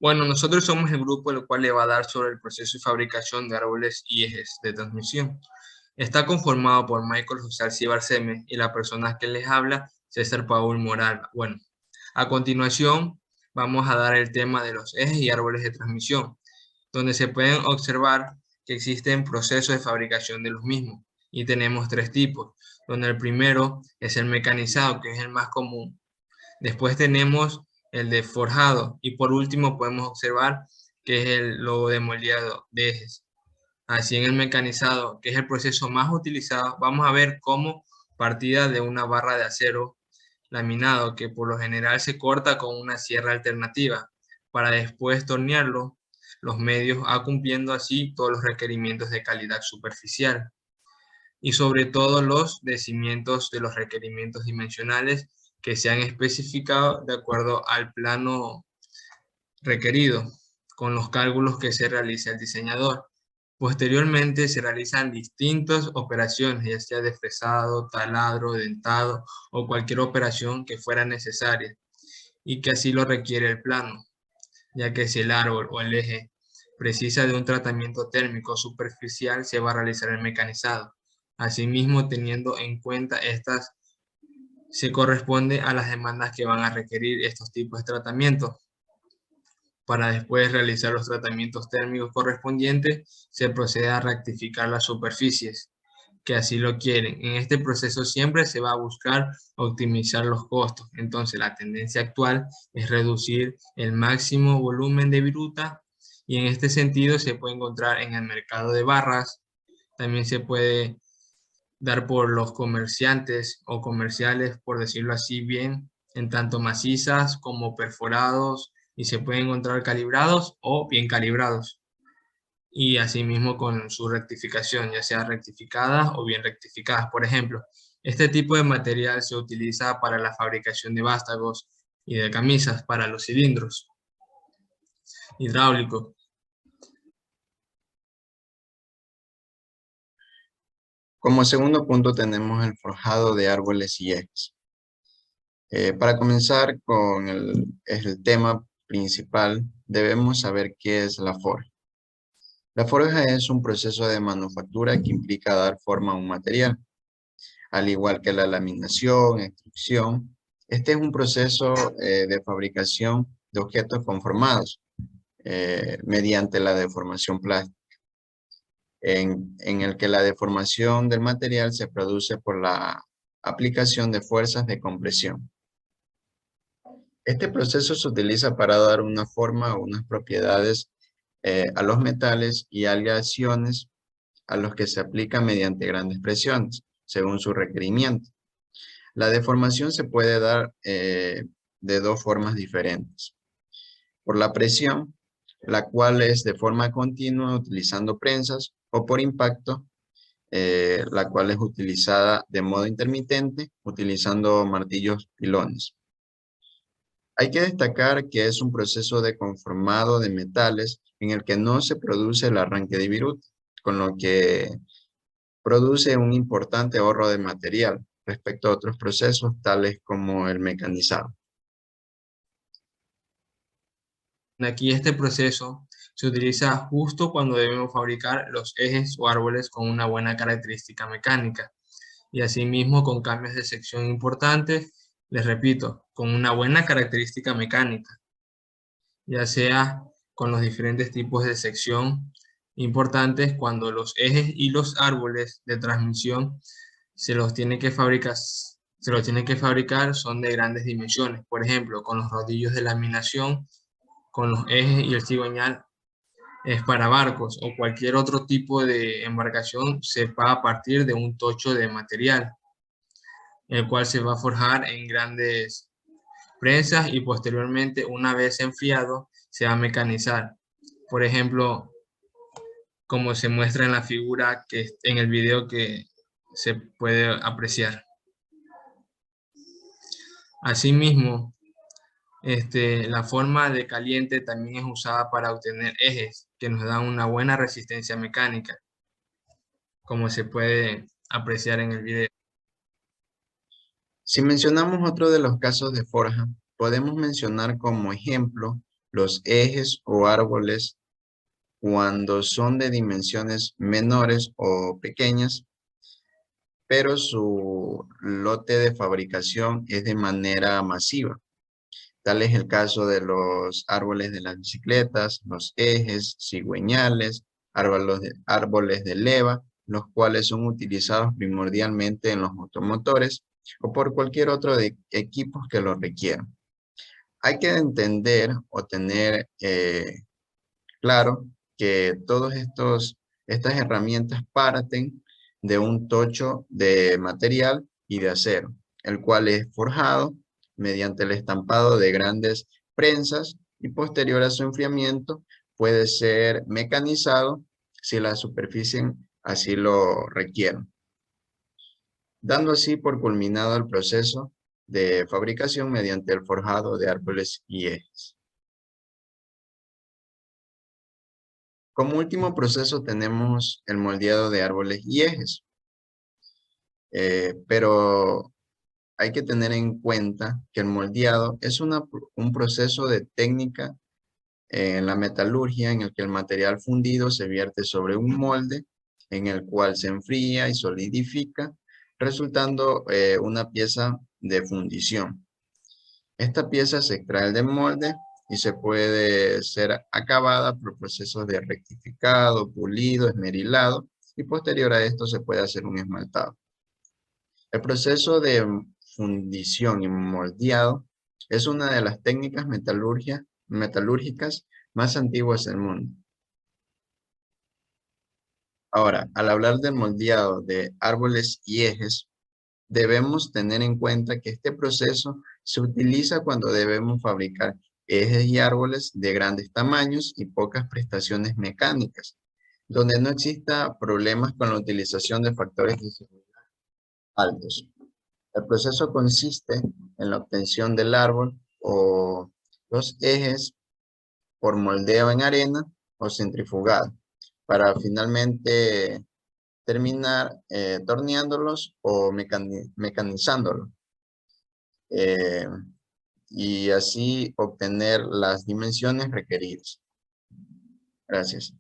Bueno, nosotros somos el grupo el cual le va a dar sobre el proceso de fabricación de árboles y ejes de transmisión. Está conformado por Michael José Alcibar Seme y la persona que les habla, César Paul Moral. Bueno, a continuación vamos a dar el tema de los ejes y árboles de transmisión, donde se pueden observar que existen procesos de fabricación de los mismos y tenemos tres tipos, donde el primero es el mecanizado, que es el más común. Después tenemos el de forjado y por último podemos observar que es el lobo demolido de ejes. Así en el mecanizado, que es el proceso más utilizado, vamos a ver cómo partida de una barra de acero laminado que por lo general se corta con una sierra alternativa para después tornearlo, los medios a cumpliendo así todos los requerimientos de calidad superficial y sobre todo los de cimientos de los requerimientos dimensionales que se han especificado de acuerdo al plano requerido, con los cálculos que se realiza el diseñador. Posteriormente se realizan distintas operaciones, ya sea de fresado, taladro, dentado o cualquier operación que fuera necesaria y que así lo requiere el plano, ya que si el árbol o el eje precisa de un tratamiento térmico superficial, se va a realizar el mecanizado. Asimismo, teniendo en cuenta estas, se corresponde a las demandas que van a requerir estos tipos de tratamientos. Para después realizar los tratamientos térmicos correspondientes, se procede a rectificar las superficies que así lo quieren. En este proceso siempre se va a buscar optimizar los costos. Entonces, la tendencia actual es reducir el máximo volumen de viruta y en este sentido se puede encontrar en el mercado de barras. También se puede dar por los comerciantes o comerciales, por decirlo así bien, en tanto macizas como perforados y se pueden encontrar calibrados o bien calibrados. Y asimismo con su rectificación, ya sea rectificadas o bien rectificadas. Por ejemplo, este tipo de material se utiliza para la fabricación de vástagos y de camisas para los cilindros hidráulicos. Como segundo punto tenemos el forjado de árboles y ejes. Para comenzar con el tema principal, debemos saber qué es la forja. La forja es un proceso de manufactura que implica dar forma a un material, al igual que la laminación, extrusión. Este es un proceso de fabricación de objetos conformados mediante la deformación plástica, en el que la deformación del material se produce por la aplicación de fuerzas de compresión. Este proceso se utiliza para dar una forma o unas propiedades a los metales y aleaciones a los que se aplica mediante grandes presiones, según su requerimiento. La deformación se puede dar de dos formas diferentes. Por la presión, la cual es de forma continua utilizando prensas, o por impacto, la cual es utilizada de modo intermitente utilizando martillos pilones. Hay que destacar que es un proceso de conformado de metales en el que no se produce el arranque de viruta, con lo que produce un importante ahorro de material respecto a otros procesos tales como el mecanizado. Aquí este proceso se utiliza justo cuando debemos fabricar los ejes o árboles con una buena característica mecánica y asimismo con cambios de sección importantes, les repito, con una buena característica mecánica, ya sea con los diferentes tipos de sección importantes cuando los ejes y los árboles de transmisión se los tiene que fabricar, son de grandes dimensiones, por ejemplo, con los rodillos de laminación, con los ejes y el cigüeñal es para barcos o cualquier otro tipo de embarcación se va a partir de un tocho de material, el cual se va a forjar en grandes prensas y posteriormente, una vez enfriado, se va a mecanizar. Por ejemplo, como se muestra en la figura que en el video que se puede apreciar. Asimismo, la forma de caliente también es usada para obtener ejes que nos dan una buena resistencia mecánica, como se puede apreciar en el video. Si mencionamos otro de los casos de forja, podemos mencionar como ejemplo los ejes o árboles cuando son de dimensiones menores o pequeñas, pero su lote de fabricación es de manera masiva. Tal es el caso de los árboles de las bicicletas, los ejes, cigüeñales, árboles de leva, los cuales son utilizados primordialmente en los automotores o por cualquier otro de equipos que lo requieran. Hay que entender o tener claro que estas herramientas parten de un tocho de material y de acero, el cual es forjado mediante el estampado de grandes prensas y posterior a su enfriamiento puede ser mecanizado si la superficie así lo requiere, dando así por culminado el proceso de fabricación mediante el forjado de árboles y ejes. Como último proceso tenemos el moldeado de árboles y ejes, pero hay que tener en cuenta que el moldeado es un proceso de técnica en la metalurgia en el que el material fundido se vierte sobre un molde en el cual se enfría y solidifica, resultando una pieza de fundición. Esta pieza se extrae del molde y se puede ser acabada por procesos de rectificado, pulido, esmerilado y posterior a esto se puede hacer un esmaltado. El proceso de fundición y moldeado es una de las técnicas metalúrgicas más antiguas del mundo. Ahora, al hablar del moldeado de árboles y ejes, debemos tener en cuenta que este proceso se utiliza cuando debemos fabricar ejes y árboles de grandes tamaños y pocas prestaciones mecánicas, donde no exista problemas con la utilización de factores de seguridad altos. El proceso consiste en la obtención del árbol o los ejes por moldeo en arena o centrifugado, para finalmente terminar torneándolos o mecanizándolos. Y así obtener las dimensiones requeridas. Gracias.